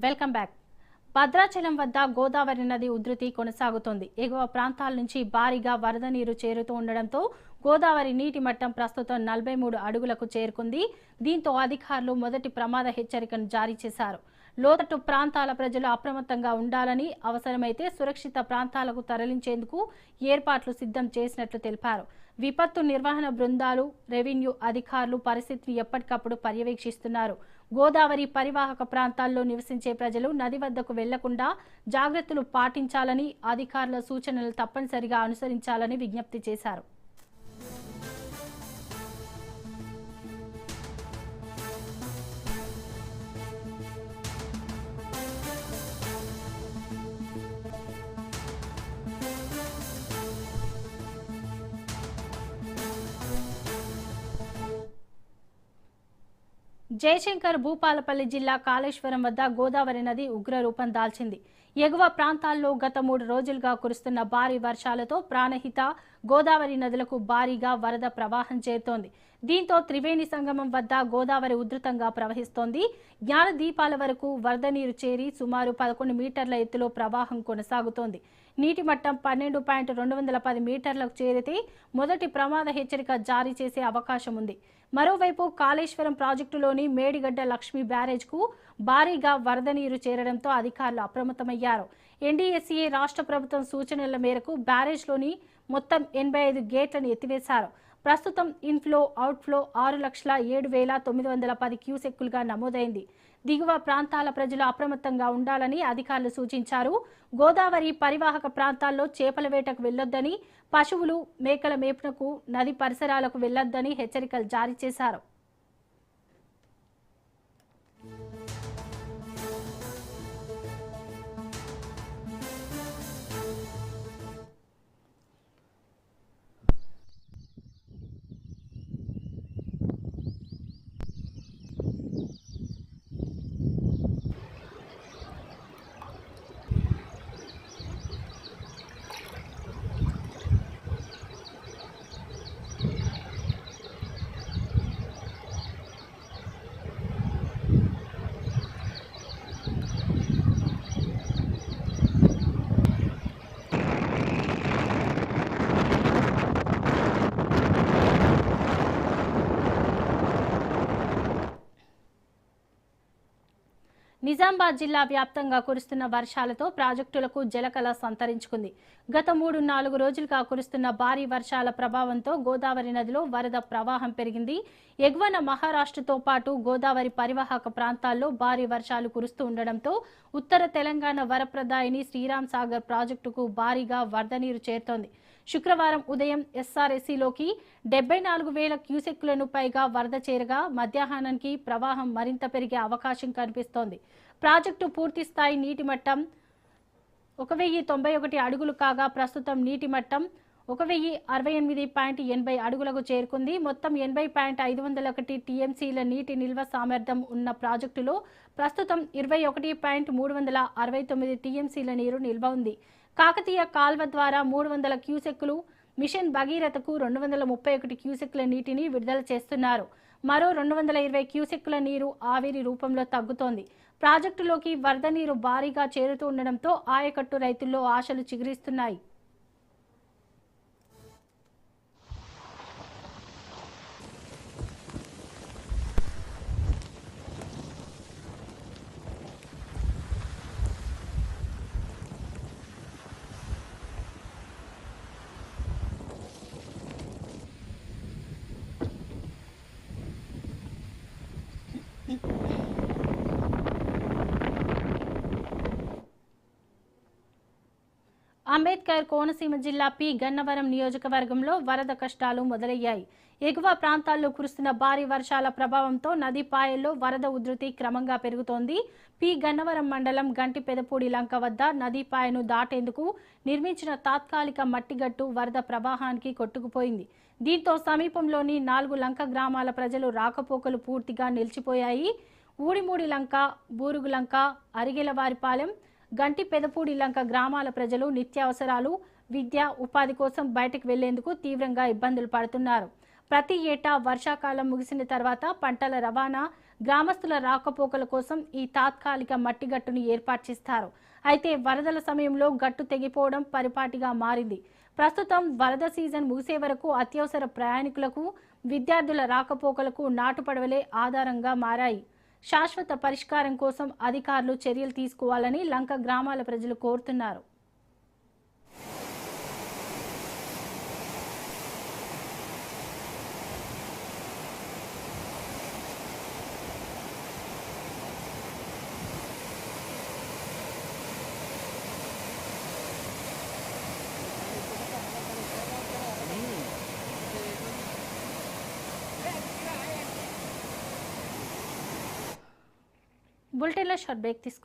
Welcome back. Bhadrachalam వద్ద గోదావరి నది ఉధృతి కొనసాగుతోంది. ఎగువ ప్రాంతాల నుంచి భారీగా వరద నీరు చేరుతూ ఉండడంతో గోదావరి నీటి మట్టం ప్రస్తుతం 43 అడుగులకు చేరుకుంది. దీంతో అధికారులు మొదటి ప్రమాద హెచ్చరికను జారీ చేశారు. లోతట్టు ప్రాంతాల ప్రజలు అప్రమత్తంగా ఉండాలని, అవసరమైతే సురక్షిత ప్రాంతాలకు తరలించేందుకు ఏర్పాట్లు సిద్ధం చేసినట్లు తెలిపారు. విపత్తు నిర్వహణ బృందాలు, రెవెన్యూ అధికారులు పరిస్థితిని ఎప్పటికప్పుడు పర్యవేక్షిస్తున్నారు. గోదావరి పరివాహక ప్రాంతాల్లో నివసించే ప్రజలు నది వద్దకు వెళ్లకుండా జాగ్రత్తలు పాటించాలని, అధికారుల సూచనలు తప్పనిసరిగా అనుసరించాలని విజ్ఞప్తి చేశారు. జయశంకర్ భూపాలపల్లి జిల్లా కాళేశ్వరం వద్ద గోదావరి నది ఉగ్రరూపం దాల్చింది. ఎగువ ప్రాంతాల్లో గత 3 రోజులుగా కురుస్తున్న భారీ వర్షాలతో ప్రాణహిత, గోదావరి నదులకు భారీగా వరద ప్రవాహం చేరుతోంది. దీంతో త్రివేణి సంగమం వద్ద గోదావరి ఉధృతంగా ప్రవహిస్తోంది. జ్ఞాన దీపాల వరకు వరద నీరు చేరి సుమారు 11 మీటర్ల ఎత్తులో ప్రవాహం కొనసాగుతోంది. నీటి మట్టం 12.210 మీటర్లకు చేరితే మొదటి ప్రమాద హెచ్చరిక జారీ చేసే అవకాశం ఉంది. మరోవైపు కాళేశ్వరం ప్రాజెక్టులోని మేడిగడ్డ లక్ష్మీ బ్యారేజ్కు భారీగా వరద నీరు చేరడంతో అధికారులు అప్రమత్తమయ్యారు. ఎన్డీఎస్ఏ రాష్ట్ర ప్రభుత్వం సూచనల మేరకు బ్యారేజ్లోని మొత్తం 85 గేట్లను ఎత్తివేశారు. ప్రస్తుతం ఇన్ఫ్లో, అవుట్ఫ్లో 6,07,910 క్యూసెక్కులుగా నమోదైంది. దిగువ ప్రాంతాల ప్రజలు అప్రమత్తంగా ఉండాలని అధికారులు సూచించారు. గోదావరి పరివాహక ప్రాంతాల్లో చేపల వేటకు వెళ్లొద్దని, పశువులు, మేకల మేపునకు నది పరిసరాలకు వెళ్లొద్దని హెచ్చరికలు జారీ చేశారు. నిజామాబాద్ జిల్లా వ్యాప్తంగా కురుస్తున్న వర్షాలతో ప్రాజెక్టులకు జలకళ సంతరించుకుంది. గత 3-4 రోజులుగా కురుస్తున్న భారీ వర్షాల ప్రభావంతో గోదావరి నదిలో వరద ప్రవాహం పెరిగింది. ఎగువన మహారాష్ట్రతో పాటు గోదావరి పరివాహక ప్రాంతాల్లో భారీ వర్షాలు కురుస్తూ ఉండడంతో ఉత్తర తెలంగాణ వరప్రదాయిని శ్రీరామ్ సాగర్ ప్రాజెక్టుకు భారీగా వరద నీరు చేరుతోంది. శుక్రవారం ఉదయం ఎస్ఆర్ఎస్సీలోకి 74,000 క్యూసెక్కులను పైగా వరద చేరగా మధ్యాహ్నానికి ప్రవాహం మరింత పెరిగే అవకాశం కనిపిస్తోంది. ప్రాజెక్టు పూర్తి స్థాయి నీటి మట్టం 1,091 అడుగులు కాగా ప్రస్తుతం నీటి మట్టం 1,068.80 అడుగులకు చేరుకుంది. మొత్తం 80.501 టీఎంసీల నీటి నిల్వ సామర్థ్యం ఉన్న ప్రాజెక్టులో ప్రస్తుతం 21.369 టీఎంసీల నీరు నిల్వ ఉంది. కాకతీయ కాల్వ ద్వారా 300 క్యూసెక్కులు, మిషన్ భగీరథకు 231 క్యూసెక్కుల నీటిని విడుదల చేస్తున్నారు. మరో 220 క్యూసెక్కుల నీరు ఆవిరి రూపంలో తగ్గుతోంది. ప్రాజెక్టులోకి వరద నీరు భారీగా చేరుతూ ఉండడంతో ఆయకట్టు రైతుల్లో ఆశలు చిగురిస్తున్నాయి. అంబేద్కర్ కోనసీమ జిల్లా పి గన్నవరం నియోజకవర్గంలో వరద కష్టాలు మొదలయ్యాయి. ఎగువ ప్రాంతాల్లో కురుస్తున్న భారీ వర్షాల ప్రభావంతో నదీ పాయల్లో వరద ఉధృతి క్రమంగా పెరుగుతోంది. పి గన్నవరం మండలం గంటి పెదపూడి లంక వద్ద నదీ పాయను దాటేందుకు నిర్మించిన తాత్కాలిక మట్టిగట్టు వరద ప్రవాహానికి కొట్టుకుపోయింది. దీంతో సమీపంలోని 4 లంక గ్రామాల ప్రజలు రాకపోకలు పూర్తిగా నిలిచిపోయాయి. ఊడిమూడి లంక, బూరుగు లంక, అరిగెలవారిపాలెం, గంటి పెదపూడి లంక గ్రామాల ప్రజలు నిత్యావసరాలు, విద్య, ఉపాధి కోసం బయటకు వెళ్లేందుకు తీవ్రంగా ఇబ్బందులు పడుతున్నారు. ప్రతి ఏటా వర్షాకాలం ముగిసిన తర్వాత పంటల రవాణా, గ్రామస్తుల రాకపోకల కోసం ఈ తాత్కాలిక మట్టిగట్టును ఏర్పాటు చేస్తారు. అయితే వరదల సమయంలో గట్టు తెగిపోవడం పరిపాటిగా మారింది. ప్రస్తుతం వరద సీజన్ ముగిసే వరకు అత్యవసర ప్రయాణికులకు, విద్యార్థుల రాకపోకలకు నాటుపడవలే ఆధారంగా మారాయి. శాశ్వత పరిష్కారం కోసం అధికారులు చర్యలు తీసుకోవాలని లంక గ్రామాల ప్రజలు కోరుతున్నారు. బులెటిన్లో షార్ట్ బ్రేక్ తీసుకుందాం.